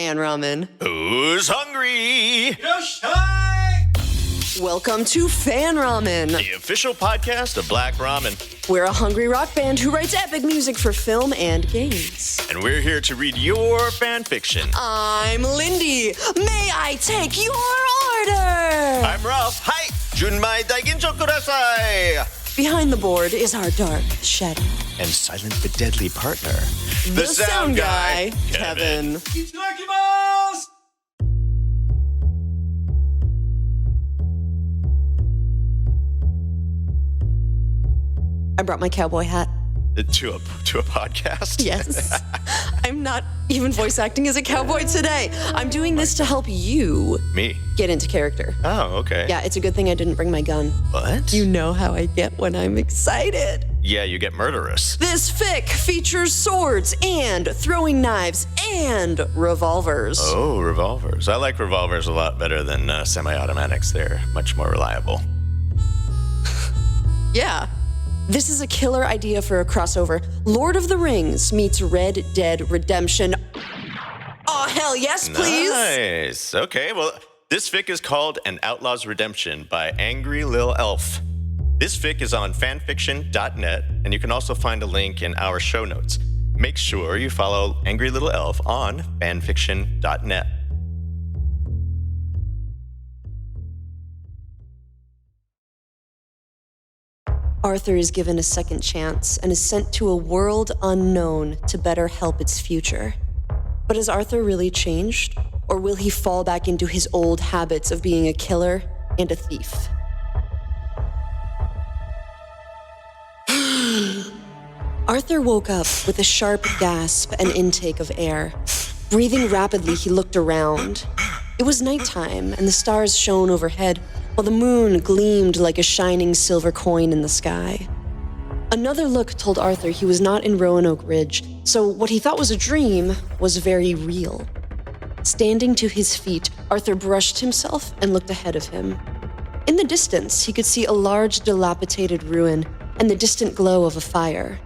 fan ramen? Who's hungry? Welcome to Fan Ramen. The official podcast of Black Ramen. We're a hungry rock band who writes epic music for film and games. And we're here to read your fan fiction. I'm Lindy. May I take your order? I'm Ralph. Hi! Junmai daigincho kudasai! Behind the board is our dark shadow. And silent but deadly partner, The sound guy, Kevin. I brought my cowboy hat. To a podcast? Yes. I'm not even voice acting as a cowboy today. I'm doing this to help you Me? get into character. Oh, okay. Yeah, it's a good thing I didn't bring my gun. What? You know how I get when I'm excited. Yeah, you get murderous. This fic features swords and throwing knives and revolvers. Oh, revolvers. I like revolvers a lot better than semi-automatics. They're much more reliable. Yeah. This is a killer idea for a crossover. Lord of the Rings meets Red Dead Redemption. Oh, hell yes, please. Nice. Okay, well, this fic is called An Outlaw's Redemption by Angry Lil Elf. This fic is on fanfiction.net, and you can also find a link in our show notes. Make sure you follow Angry Little Elf on fanfiction.net. Arthur is given a second chance and is sent to a world unknown to better help its future. But has Arthur really changed? Or will he fall back into his old habits of being a killer and a thief? Arthur woke up with a sharp gasp and intake of air. Breathing rapidly, he looked around. It was nighttime, and the stars shone overhead, while the moon gleamed like a shining silver coin in the sky. Another look told Arthur he was not in Roanoke Ridge, so what he thought was a dream was very real. Standing to his feet, Arthur brushed himself and looked ahead of him. In the distance, he could see a large, dilapidated ruin and the distant glow of a fire.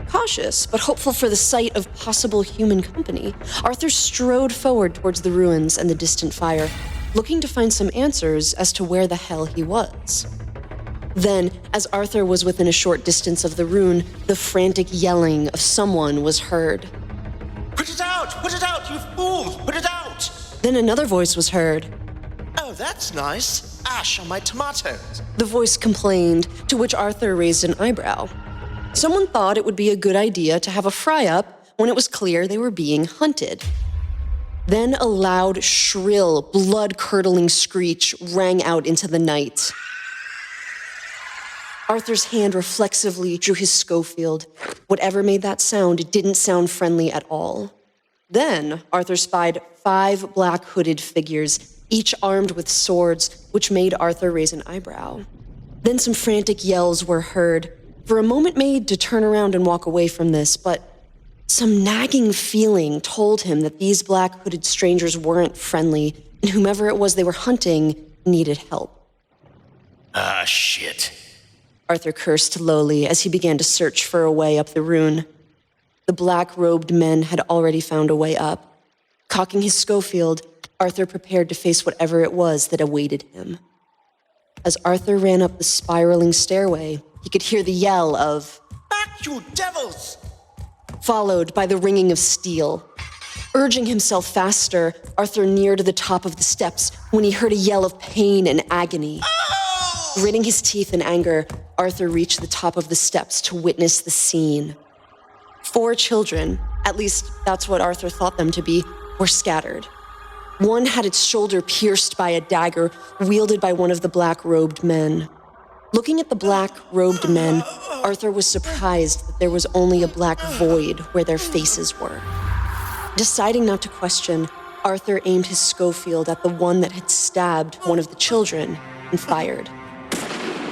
Cautious, but hopeful for the sight of possible human company, Arthur strode forward towards the ruins and the distant fire, looking to find some answers as to where the hell he was. Then, as Arthur was within a short distance of the ruin, the frantic yelling of someone was heard. Put it out! Put it out, you fools! Put it out! Then another voice was heard. Oh, that's nice. Ash on my tomatoes. The voice complained, to which Arthur raised an eyebrow. Someone thought it would be a good idea to have a fry-up when it was clear they were being hunted. Then a loud, shrill, blood-curdling screech rang out into the night. Arthur's hand reflexively drew his Schofield. Whatever made that sound, it didn't sound friendly at all. Then Arthur spied 5 black hooded figures, each armed with swords, which made Arthur raise an eyebrow. Then some frantic yells were heard, for a moment made to turn around and walk away from this, but some nagging feeling told him that these black hooded strangers weren't friendly, and whomever it was they were hunting needed help. Ah, shit. Arthur cursed lowly as he began to search for a way up the ruin. The black-robed men had already found a way up. Cocking his Schofield, Arthur prepared to face whatever it was that awaited him. As Arthur ran up the spiraling stairway, he could hear the yell of, "Back, you devils!" followed by the ringing of steel. Urging himself faster, Arthur neared the top of the steps when he heard a yell of pain and agony. Oh! Gritting his teeth in anger, Arthur reached the top of the steps to witness the scene. 4 children, at least that's what Arthur thought them to be, were scattered. One had its shoulder pierced by a dagger wielded by one of the black-robed men. Looking at the black-robed men, Arthur was surprised that there was only a black void where their faces were. Deciding not to question, Arthur aimed his Schofield at the one that had stabbed one of the children and fired.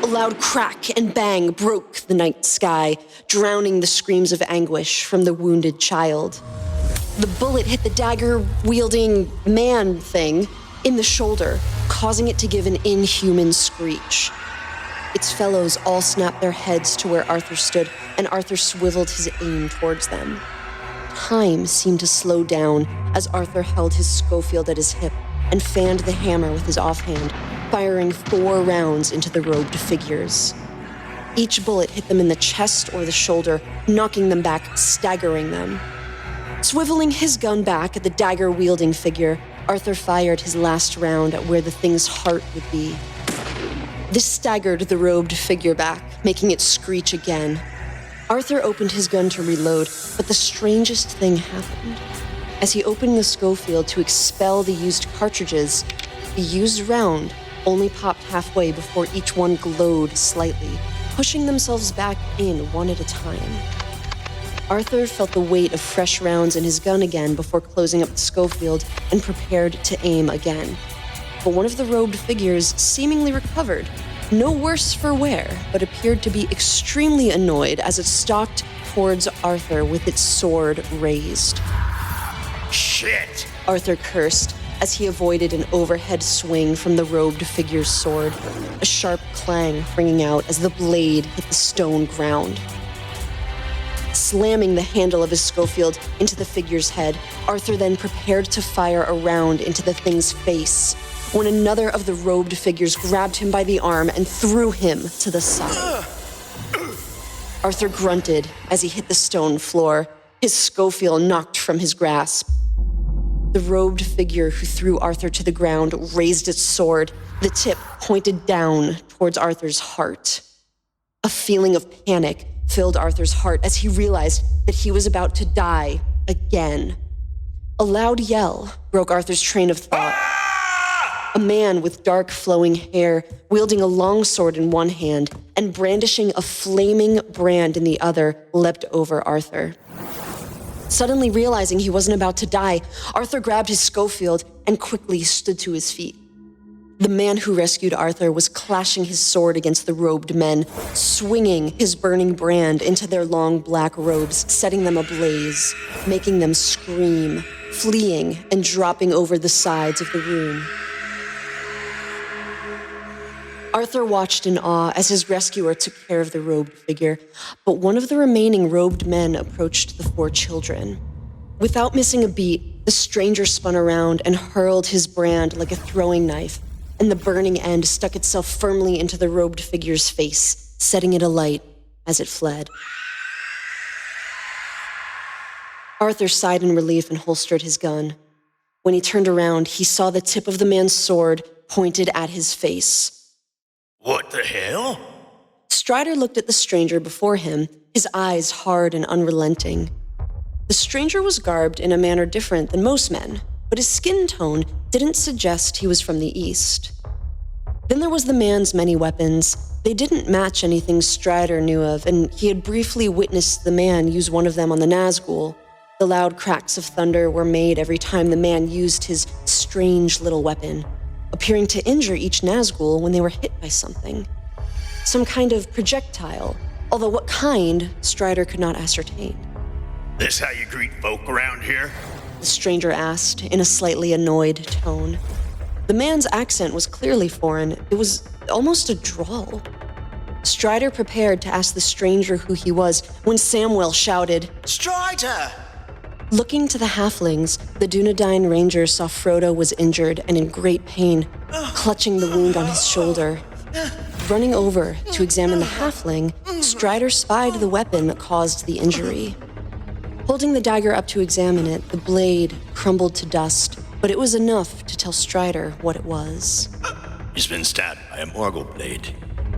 A loud crack and bang broke the night sky, drowning the screams of anguish from the wounded child. The bullet hit the dagger-wielding man thing in the shoulder, causing it to give an inhuman screech. Its fellows all snapped their heads to where Arthur stood, and Arthur swiveled his aim towards them. time seemed to slow down as Arthur held his Schofield at his hip and fanned the hammer with his offhand, firing 4 rounds into the robed figures. Each bullet hit them in the chest or the shoulder, knocking them back, staggering them. Swiveling his gun back at the dagger-wielding figure, Arthur fired his last round at where the thing's heart would be. This staggered the robed figure back, making it screech again. Arthur opened his gun to reload, but the strangest thing happened. As he opened the Schofield to expel the used cartridges, the used round only popped halfway before each one glowed slightly, pushing themselves back in one at a time. Arthur felt the weight of fresh rounds in his gun again before closing up the Schofield and prepared to aim again. But one of the robed figures seemingly recovered, no worse for wear, but appeared to be extremely annoyed as it stalked towards Arthur with its sword raised. Shit! Arthur cursed as he avoided an overhead swing from the robed figure's sword, a sharp clang ringing out as the blade hit the stone ground. Slamming the handle of his Schofield into the figure's head, Arthur then prepared to fire a round into the thing's face, when another of the robed figures grabbed him by the arm and threw him to the side. Arthur grunted as he hit the stone floor, his Schofield knocked from his grasp. The robed figure who threw Arthur to the ground raised its sword, the tip pointed down towards Arthur's heart. A feeling of panic filled Arthur's heart as he realized that he was about to die again. A loud yell broke Arthur's train of thought. A man with dark flowing hair, wielding a long sword in one hand and brandishing a flaming brand in the other, leapt over Arthur. Suddenly realizing he wasn't about to die, Arthur grabbed his Schofield and quickly stood to his feet. The man who rescued Arthur was clashing his sword against the robed men, swinging his burning brand into their long black robes, setting them ablaze, making them scream, fleeing and dropping over the sides of the room. Arthur watched in awe as his rescuer took care of the robed figure, but one of the remaining robed men approached the 4 children. Without missing a beat, the stranger spun around and hurled his brand like a throwing knife, and the burning end stuck itself firmly into the robed figure's face, setting it alight as it fled. Arthur sighed in relief and holstered his gun. When he turned around, he saw the tip of the man's sword pointed at his face. What the hell? Strider looked at the stranger before him, his eyes hard and unrelenting. The stranger was garbed in a manner different than most men, but his skin tone didn't suggest he was from the East. Then there was the man's many weapons. They didn't match anything Strider knew of, and he had briefly witnessed the man use one of them on the Nazgul. The loud cracks of thunder were made every time the man used his strange little weapon, appearing to injure each Nazgul when they were hit by something. Some kind of projectile, although what kind, Strider could not ascertain. This how you greet folk around here? The stranger asked in a slightly annoyed tone. The man's accent was clearly foreign. It was almost a drawl. Strider prepared to ask the stranger who he was when Samwell shouted, Strider! Looking to the halflings, the Dunedain ranger saw Frodo was injured and in great pain, clutching the wound on his shoulder. Running over to examine the halfling, Strider spied the weapon that caused the injury. Holding the dagger up to examine it, the blade crumbled to dust, but it was enough to tell Strider what it was. He's been stabbed by a Morgul blade.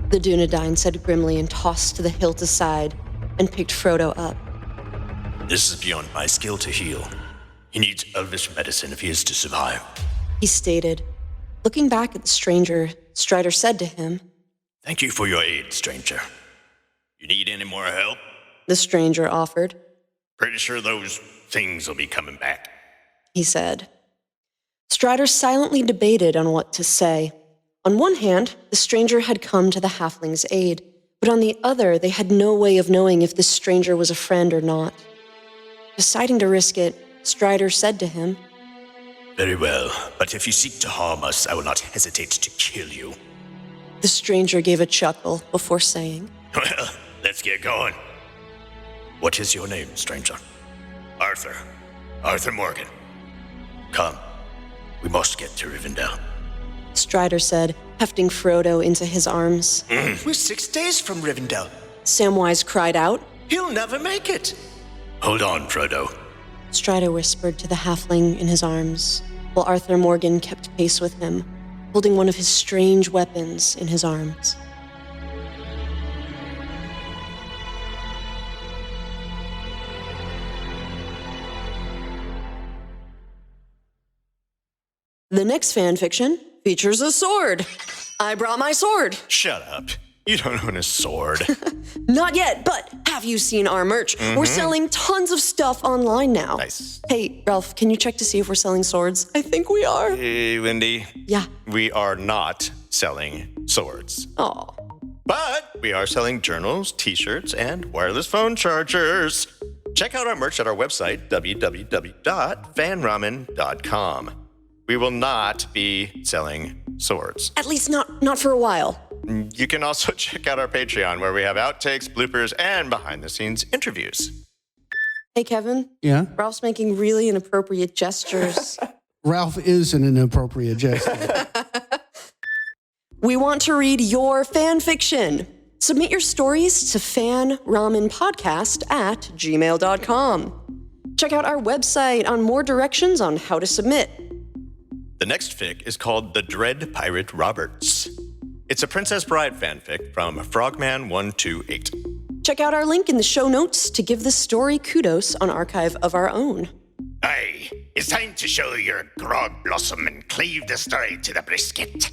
The Dunedain said grimly and tossed the hilt aside and picked Frodo up. This is beyond my skill to heal. He needs elvish medicine if he is to survive. He stated. Looking back at the stranger, Strider said to him, Thank you for your aid, stranger. You need any more help? The stranger offered. Pretty sure those things will be coming back. He said. Strider silently debated on what to say. On one hand, the stranger had come to the halfling's aid, but on the other, they had no way of knowing if this stranger was a friend or not. Deciding to risk it, Strider said to him, Very well, but if you seek to harm us, I will not hesitate to kill you. The stranger gave a chuckle before saying, Well, let's get going. What is your name, stranger? Arthur Morgan. Come, we must get to Rivendell. Strider said, hefting Frodo into his arms. We're 6 days from Rivendell. Samwise cried out. He'll never make it. Hold on, Frodo. Strider whispered to the halfling in his arms, while Arthur Morgan kept pace with him, holding one of his strange weapons in his arms. The next fanfiction features a sword. I brought my sword. Shut up. You don't own a sword. Not yet, but have you seen our merch? We're selling tons of stuff online now. Nice. Hey, Ralph, can you check to see if we're selling swords? I think we are. Hey, Lindy. Yeah. We are not selling swords. Oh. But we are selling journals, t-shirts, and wireless phone chargers. Check out our merch at our website, www.fanramen.com. We will not be selling swords. At least not for a while. You can also check out our Patreon, where we have outtakes, bloopers, and behind-the-scenes interviews. Hey, Kevin. Yeah? Ralph's making really inappropriate gestures. Ralph is an inappropriate gesture. We want to read your fan fiction. Submit your stories to fanramenpodcast@gmail.com. Check out our website on more directions on how to submit. The next fic is called The Dread Pirate Roberts. It's a Princess Bride fanfic from Frogman128. Check out our link in the show notes to give this story kudos on Archive of Our Own. Aye, it's time to show your grog blossom and cleave the story to the brisket.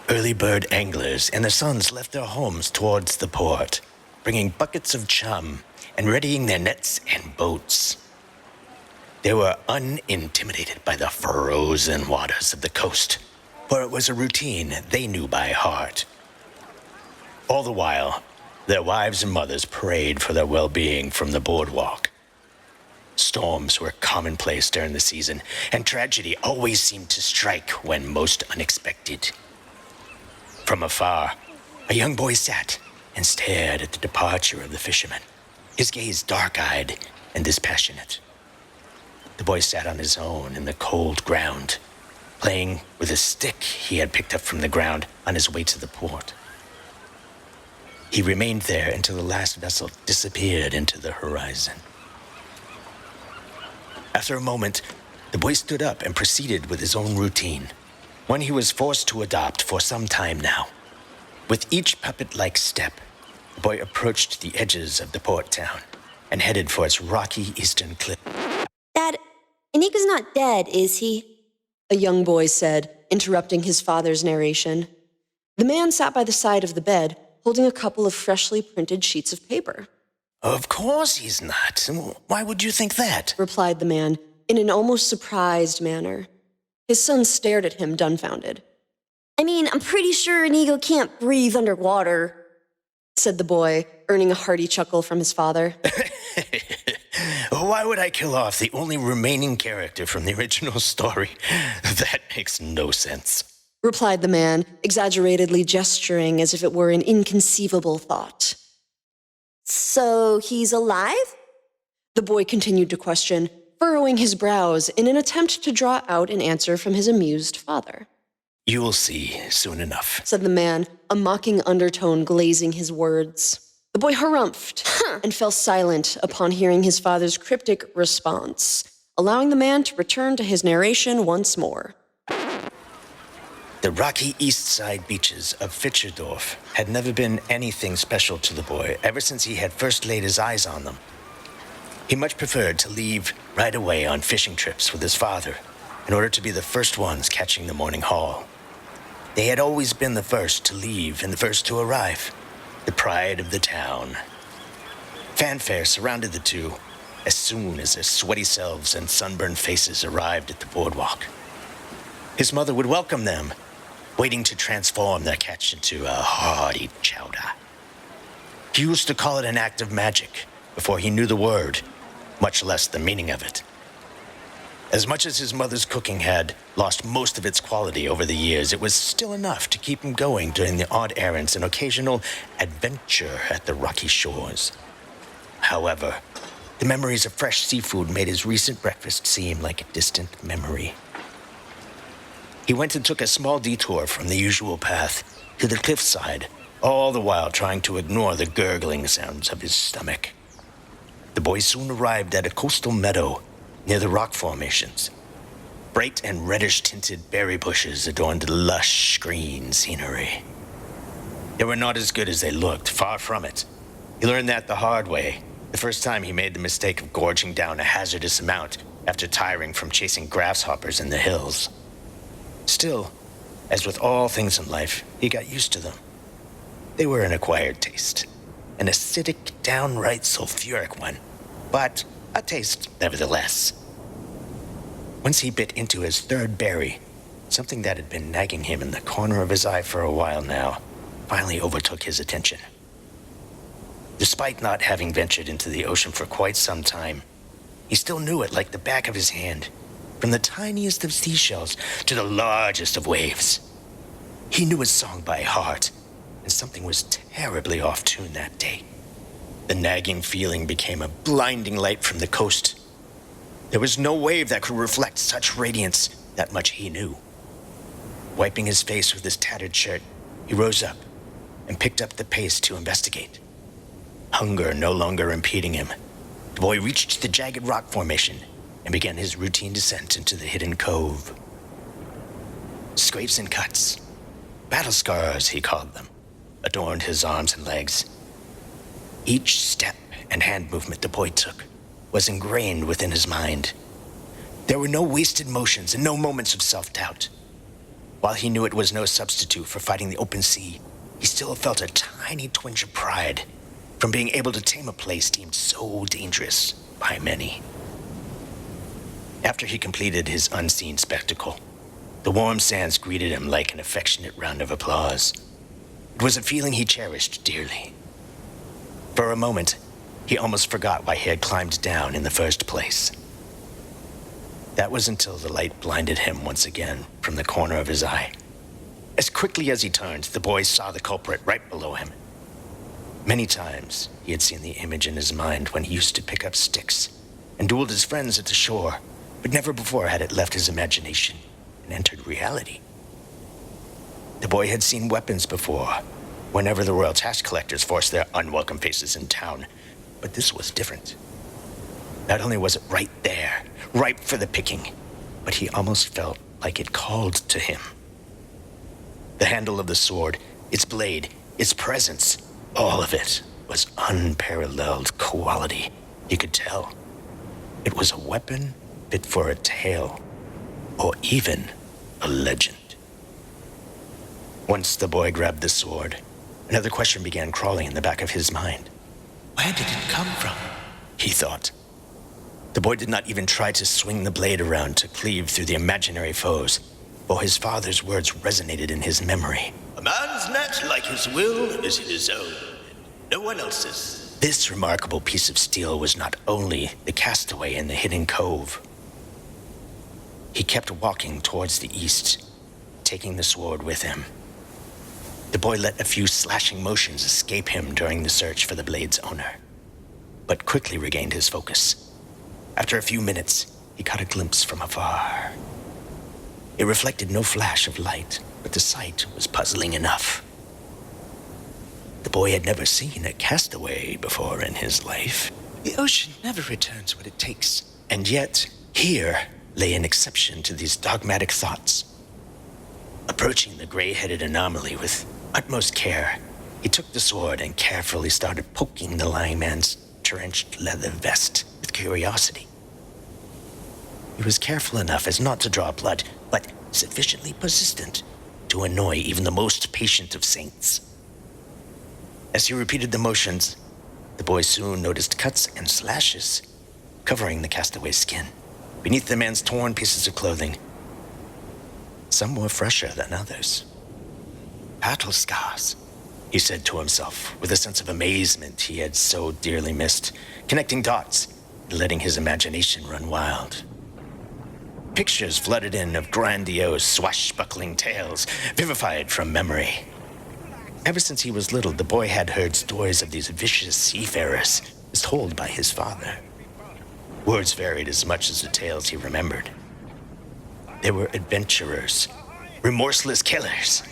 Early bird anglers and their sons left their homes towards the port, bringing buckets of chum and readying their nets and boats. They were unintimidated by the frozen waters of the coast, for it was a routine they knew by heart. All the while, their wives and mothers prayed for their well-being from the boardwalk. Storms were commonplace during the season, and tragedy always seemed to strike when most unexpected. From afar, a young boy sat and stared at the departure of the fisherman, his gaze dark-eyed and dispassionate. The boy sat on his own in the cold ground, playing with a stick he had picked up from the ground on his way to the port. He remained there until the last vessel disappeared into the horizon. After a moment, the boy stood up and proceeded with his own routine, one he was forced to adopt for some time now. With each puppet-like step, the boy approached the edges of the port town and headed for its rocky eastern cliff. Dad, Inigo's not dead, is he? A young boy said, interrupting his father's narration. The man sat by the side of the bed, holding a couple of freshly printed sheets of paper. Of course he's not. Why would you think that? Replied the man, in an almost surprised manner. His son stared at him, dumbfounded. I mean, I'm pretty sure Inigo can't breathe underwater, said the boy, earning a hearty chuckle from his father. Why would I kill off the only remaining character from the original story? That makes no sense. Replied the man, exaggeratedly gesturing as if it were an inconceivable thought. So he's alive? The boy continued to question, furrowing his brows in an attempt to draw out an answer from his amused father. You will see soon enough, said the man, a mocking undertone glazing his words. The boy harumphed and fell silent upon hearing his father's cryptic response, allowing the man to return to his narration once more. The rocky east side beaches of Fischerdorf had never been anything special to the boy ever since he had first laid his eyes on them. He much preferred to leave right away on fishing trips with his father in order to be the first ones catching the morning haul. They had always been the first to leave and the first to arrive, the pride of the town. Fanfare surrounded the two as soon as their sweaty selves and sunburned faces arrived at the boardwalk. His mother would welcome them, waiting to transform their catch into a hearty chowder. He used to call it an act of magic before he knew the word, much less the meaning of it. As much as his mother's cooking had lost most of its quality over the years, it was still enough to keep him going during the odd errands and occasional adventure at the rocky shores. However, the memories of fresh seafood made his recent breakfast seem like a distant memory. He went and took a small detour from the usual path to the cliffside, all the while trying to ignore the gurgling sounds of his stomach. The boy soon arrived at a coastal meadow near the rock formations. Bright and reddish-tinted berry bushes adorned the lush green scenery. They were not as good as they looked, far from it. He learned that the hard way, the first time he made the mistake of gorging down a hazardous amount after tiring from chasing grasshoppers in the hills. Still, as with all things in life, he got used to them. They were an acquired taste, an acidic, downright sulfuric one, but a taste nevertheless. Once he bit into his third berry, something that had been nagging him in the corner of his eye for a while now finally overtook his attention. Despite not having ventured into the ocean for quite some time, he still knew it like the back of his hand, from the tiniest of seashells to the largest of waves. He knew his song by heart, and something was terribly off tune that day. The nagging feeling became a blinding light from the coast. There was no wave that could reflect such radiance, that much he knew. Wiping his face with his tattered shirt, he rose up and picked up the pace to investigate. Hunger no longer impeding him, the boy reached the jagged rock formation and began his routine descent into the hidden cove. Scrapes and cuts, battle scars he called them, adorned his arms and legs. Each step and hand movement the boy took was ingrained within his mind. There were no wasted motions and no moments of self-doubt. While he knew it was no substitute for fighting the open sea, he still felt a tiny twinge of pride from being able to tame a place deemed so dangerous by many. After he completed his unseen spectacle, the warm sands greeted him like an affectionate round of applause. It was a feeling he cherished dearly. For a moment, he almost forgot why he had climbed down in the first place. That was until the light blinded him once again from the corner of his eye. As quickly as he turned, the boy saw the culprit right below him. Many times, he had seen the image in his mind when he used to pick up sticks and dueled his friends at the shore, but never before had it left his imagination and entered reality. The boy had seen weapons before, whenever the royal tax collectors forced their unwelcome faces in town, but this was different. Not only was it right there, ripe for the picking, but he almost felt like it called to him. The handle of the sword, its blade, its presence, all of it was unparalleled quality. He could tell. It was a weapon fit for a tale, or even a legend. Once the boy grabbed the sword, another question began crawling in the back of his mind. Where did it come from? He thought. The boy did not even try to swing the blade around to cleave through the imaginary foes, for his father's words resonated in his memory. A man's net, like his will, is his own, no one else's. This remarkable piece of steel was not only the castaway in the hidden cove. He kept walking towards the east, taking the sword with him. The boy let a few slashing motions escape him during the search for the blade's owner, but quickly regained his focus. After a few minutes, he caught a glimpse from afar. It reflected no flash of light, but the sight was puzzling enough. The boy had never seen a castaway before in his life. The ocean never returns what it takes. And yet, here lay an exception to these dogmatic thoughts. Approaching the gray-headed anomaly with utmost care, he took the sword and carefully started poking the lying man's drenched leather vest with curiosity. He was careful enough as not to draw blood, but sufficiently persistent to annoy even the most patient of saints. As he repeated the motions, the boy soon noticed cuts and slashes covering the castaway's skin. Beneath the man's torn pieces of clothing, some were fresher than others. Battle scars, he said to himself with a sense of amazement he had so dearly missed, connecting dots and letting his imagination run wild. Pictures flooded in of grandiose, swashbuckling tales, vivified from memory. Ever since he was little, the boy had heard stories of these vicious seafarers, as told by his father. Words varied as much as the tales he remembered. They were adventurers, remorseless killers,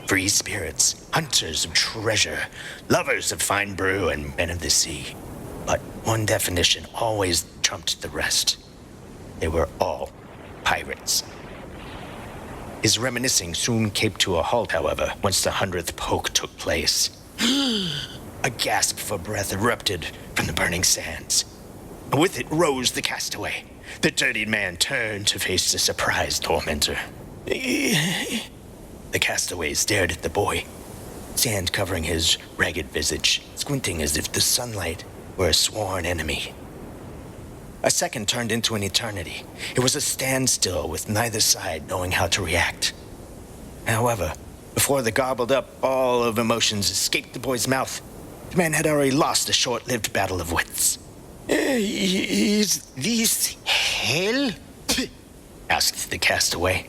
free spirits, hunters of treasure, lovers of fine brew, and men of the sea. But one definition always trumped the rest. They were all pirates. His reminiscing soon came to a halt, however, once the 100th poke took place. A gasp for breath erupted from the burning sands. And with it rose the castaway. The dirtied man turned to face the surprised tormentor. The castaway stared at the boy, sand covering his ragged visage, squinting as if the sunlight were a sworn enemy. A second turned into an eternity. It was a standstill with neither side knowing how to react. However, before the gobbled up ball of emotions escaped the boy's mouth, the man had already lost a short-lived battle of wits. Is this hell? Asked the castaway.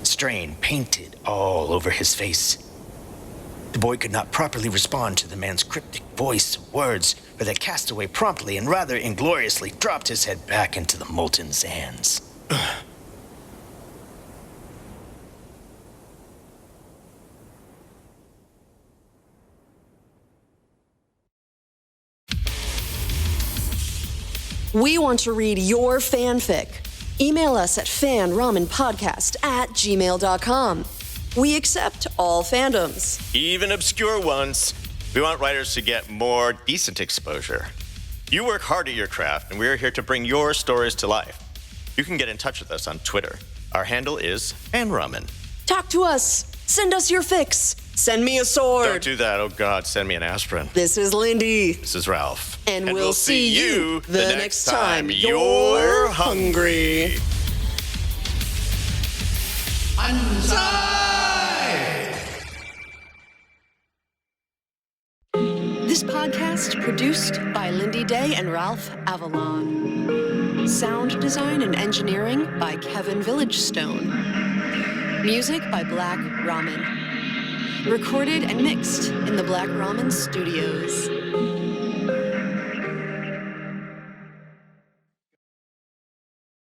Strain painted all over his face. The boy could not properly respond to the man's cryptic voice of words, for the castaway promptly and rather ingloriously dropped his head back into the molten sands. We want to read your fanfic. Email us at fanramenpodcast@gmail.com. We accept all fandoms. Even obscure ones. We want writers to get more decent exposure. You work hard at your craft, and we are here to bring your stories to life. You can get in touch with us on Twitter. Our handle is fanramen. Talk to us. Send us your fix. Send me a sword. Don't do that. Oh, God, send me an aspirin. This is Lindy. This is Ralph. And we'll see you the next time you're hungry. This podcast produced by Lindy Day and Ralph Avalon. Sound design and engineering by Kevin Villagestone. Music by Black Ramen. Recorded and mixed in the Black Ramen Studios.